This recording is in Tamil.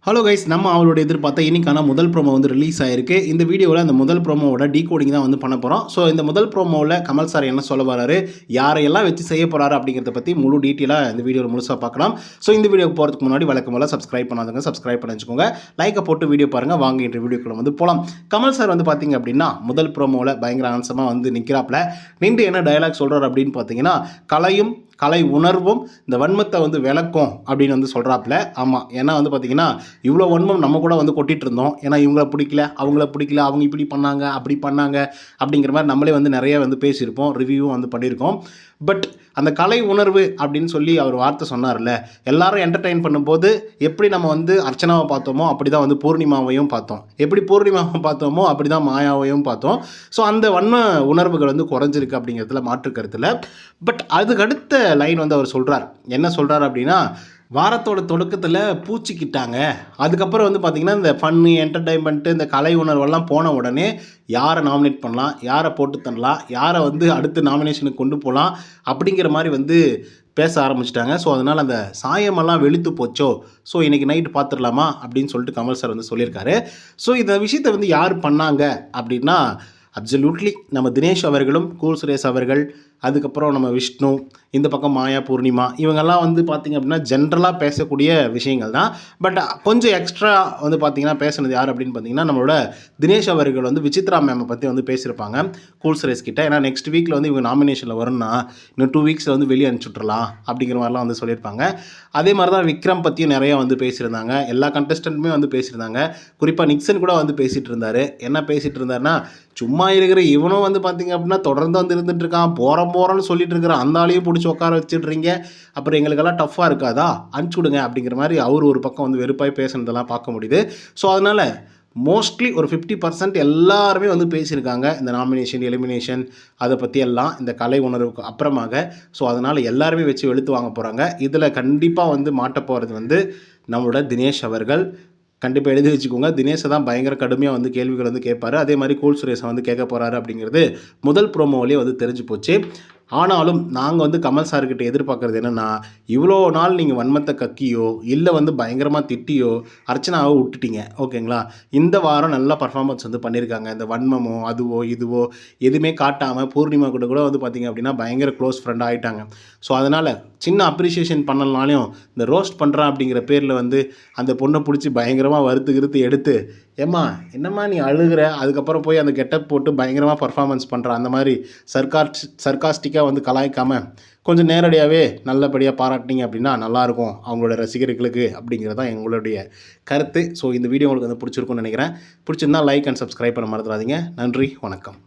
ஹலோ கைஸ், நம்ம அவளோட எதிர்பார்த்த இன்னைக்கான முதல் ப்ரோமோ வந்து ரிலீஸ் ஆயிருக்கு. இந்த வீடியோவில் அந்த முதல் ப்ரோமோவோட டீகோடிங் தான் வந்து பண்ண போகிறோம். ஸோ இந்த முதல் ப்ரோமோவில் கமல் சார் என்ன சொல்ல வராரு, யாரையெல்லாம் வச்சு செய்ய போகிறாரு அப்படிங்கிறத பற்றி முழு டீட்டெயிலாக இந்த வீடியோவில் முழுசாக பார்க்கலாம். ஸோ இந்த வீடியோக்கு போகிறதுக்கு முன்னாடி வழக்கம் போல் சப்ஸ்கிரைப் பண்ணாதவங்க சப்ஸ்கிரைப் பண்ணி வச்சுக்கோங்க. லைக்கை போட்டு வீடியோ பாருங்கள். வாங்க இன்ற வீடியோக்குள்ள வந்து போகலாம். கமல் சார் வந்து பார்த்தீங்க அப்படின்னா முதல் ப்ரோமோவில் பயங்கர ஆன்சமாக வந்து நிற்கிறாப்புல. நின்று என்ன டயலாக் சொல்கிறார் அப்படின்னு பார்த்தீங்கன்னா, கலை உணர்வும் இந்த வன்மத்தை வந்து விளக்கும் அப்படின்னு வந்து சொல்கிறாப்புல. ஆமாம், ஏன்னா வந்து பார்த்திங்கன்னா இவ்வளோ வன்மம் நம்ம கூட வந்து கொட்டிகிட்டு இருந்தோம். ஏன்னா இவங்கள பிடிக்கல, அவங்கள பிடிக்கல, அவங்க இப்படி பண்ணாங்க அப்படி பண்ணாங்க அப்படிங்கிற மாதிரி நம்மளே வந்து நிறைய வந்து பேசியிருப்போம், ரிவ்யூவும் வந்து பண்ணியிருக்கோம். பட் அந்த கலை உணர்வு அப்படின்னு சொல்லி அவர் வார்த்தை சொன்னார்ல, எல்லாரும் என்டர்டெயின் பண்ணும்போது எப்படி நம்ம வந்து அர்ச்சனாவை பார்த்தோமோ அப்படி தான் வந்து பூர்ணிமாவையும் பார்த்தோம், எப்படி பூர்ணிமாவை பார்த்தோமோ அப்படி தான் மாயாவையும் பார்த்தோம். ஸோ அந்த வன்ம உணர்வுகள் வந்து குறைஞ்சிருக்கு அப்படிங்கிறதுல மாற்று கருத்தில். பட் அதுக்கடுத்த லைன் வந்து அவர் சொல்கிறார். என்ன சொல்கிறார் அப்படின்னா, வாரத்தோட தொடக்கத்தில் பூச்சிக்கிட்டாங்க, அதுக்கப்புறம் வந்து பார்த்திங்கன்னா இந்த ஃபன்னு என்டர்டைன்மெண்ட்டு இந்த கலை உணர்வெல்லாம் போன உடனே யாரை நாமினேட் பண்ணலாம், யாரை போட்டு தரலாம், யாரை வந்து அடுத்த நாமினேஷனுக்கு கொண்டு போகலாம் அப்படிங்கிற மாதிரி வந்து பேச ஆரம்பிச்சிட்டாங்க. ஸோ அதனால் அந்த சாயமெல்லாம் வெளுத்து போச்சோ, ஸோ இன்றைக்கி நைட்டு பார்த்துடலாமா அப்படின்னு சொல்லிட்டு கமல் சார் வந்து சொல்லியிருக்காரு. ஸோ இந்த விஷயத்தை வந்து யார் பண்ணாங்க அப்படின்னா, அப்சல்யூட்லி நம்ம தினேஷ் அவர்களும், கூல் சுரேஷ் அவர்கள், அதுக்கப்புறம் நம்ம விஷ்ணு, இந்த பக்கம் மாயா, பூர்ணிமா, இவங்கெல்லாம் வந்து பார்த்திங்க அப்படின்னா ஜென்ரலாக பேசக்கூடிய விஷயங்கள் தான். பட் கொஞ்சம் எக்ஸ்ட்ரா வந்து பார்த்திங்கன்னா பேசுனது யார் அப்படின்னு பார்த்திங்கன்னா, நம்மளோட தினேஷ் அவர்கள் வந்து விசித்ரா மேமை பற்றி வந்து பேசியிருப்பாங்க கூல் சுரேஷ் கிட்ட. ஏன்னா நெக்ஸ்ட் வீக்கில் வந்து இவங்க நாமினேஷனில் வரும்னா இன்னும் 2 வீக்ஸில் வந்து வெளியே அனுப்பிச்சுட்றலாம் அப்படிங்கிற மாதிரிலாம் வந்து சொல்லியிருப்பாங்க. அதே மாதிரி தான் விக்ரம் பற்றியும் நிறையா வந்து பேசியிருந்தாங்க. எல்லா கண்டஸ்டண்ட்டுமே வந்து பேசியிருந்தாங்க. குறிப்பாக நிக்சன் கூட வந்து பேசிகிட்டு இருந்தார். என்ன பேசிகிட்டு இருந்தாருன்னா, சும்மா இருக்கிற இவனும் வந்து பார்த்திங்க அப்படின்னா தொடர்ந்து வந்து இருந்துகிட்ருக்கான், போகிறோன்னு சொல்லிட்டு இருக்கிற அந்த ஆளையும் பிடிச்சி உட்கார வச்சுட்றீங்க, அப்புறம் எங்களுக்கெல்லாம் டஃப்பாக இருக்காதா, அனுப்பிச்சி விடுங்க அப்படிங்கிற மாதிரி அவர் ஒரு பக்கம் வந்து வெறுப்பாய் பேசுனதெல்லாம் பார்க்க முடியுது. ஸோ அதனால் மோஸ்ட்லி ஒரு 50% எல்லாருமே வந்து பேசியிருக்காங்க இந்த நாமினேஷன், எலிமினேஷன், அதை பற்றி எல்லாம் இந்த கலை உணர்வுக்கு அப்புறமாக. ஸோ அதனால் எல்லாருமே வச்சு வெளுத்து வாங்க போகிறாங்க. இதில் கண்டிப்பாக வந்து மாட்ட போகிறது வந்து நம்மளோட தினேஷ் அவர்கள். கண்டிப்பாக எழுதி வச்சுக்கோங்க. தினேஷை தான் பயங்கர கடுமையாக வந்து கேள்விகள் வந்து கேட்பார். அதே மாதிரி கூல் சுரேஷை வந்து கேட்க போகிறாரு அப்படிங்கிறது முதல் ப்ரோமோவிலே வந்து தெரிஞ்சு போச்சு. ஆனாலும் நாங்கள் வந்து கமல் சார்கிட்ட எதிர்பார்க்குறது என்னென்னா, இவ்வளோ நாள் நீங்கள் வன்மத்தை கக்கியோ இல்லை வந்து பயங்கரமாக திட்டியோ அர்ச்சனாவை விட்டுட்டீங்க, ஓகேங்களா? இந்த வாரம் நல்லா பர்ஃபார்மன்ஸ் வந்து பண்ணியிருக்காங்க. இந்த வன்மமோ அதுவோ இதுவோ எதுவுமே காட்டாமல் பூர்ணிமா கூட வந்து பார்த்திங்க அப்படின்னா பயங்கர க்ளோஸ் ஃப்ரெண்டாக ஆகிட்டாங்க. ஸோ அதனால் சின்ன அப்ரிஷியேஷன் பண்ணலனாலையும் இந்த ரோஸ்ட் பண்ணுறான் அப்படிங்கிற பேரில் வந்து அந்த பொண்ணை பிடிச்சி பயங்கரமாக வறுத்து எடுத்து, ஏம்மா என்னம்மா நீ அழுகிற, அதுக்கப்புறம் போய் அந்த கெட்டப் போட்டு பயங்கரமாக பர்ஃபார்மன்ஸ் பண்ணுற அந்த மாதிரி சர்காஸ்டிக்காக வந்து கலாய்க்காமல் கொஞ்சம் நேரடியாகவே நல்லபடியாக பாராட்டினீங்க அப்படின்னா நல்லாயிருக்கும் அவங்களோட ரசிகர்களுக்கு அப்படிங்கிறது தான் எங்களுடைய கருத்து. ஸோ இந்த வீடியோ உங்களுக்கு வந்து பிடிச்சிருக்கும்னு நினைக்கிறேன். பிடிச்சிருந்தால் லைக் அண்ட் சப்ஸ்கிரைப் பண்ண மறந்துடாதீங்க. நன்றி, வணக்கம்.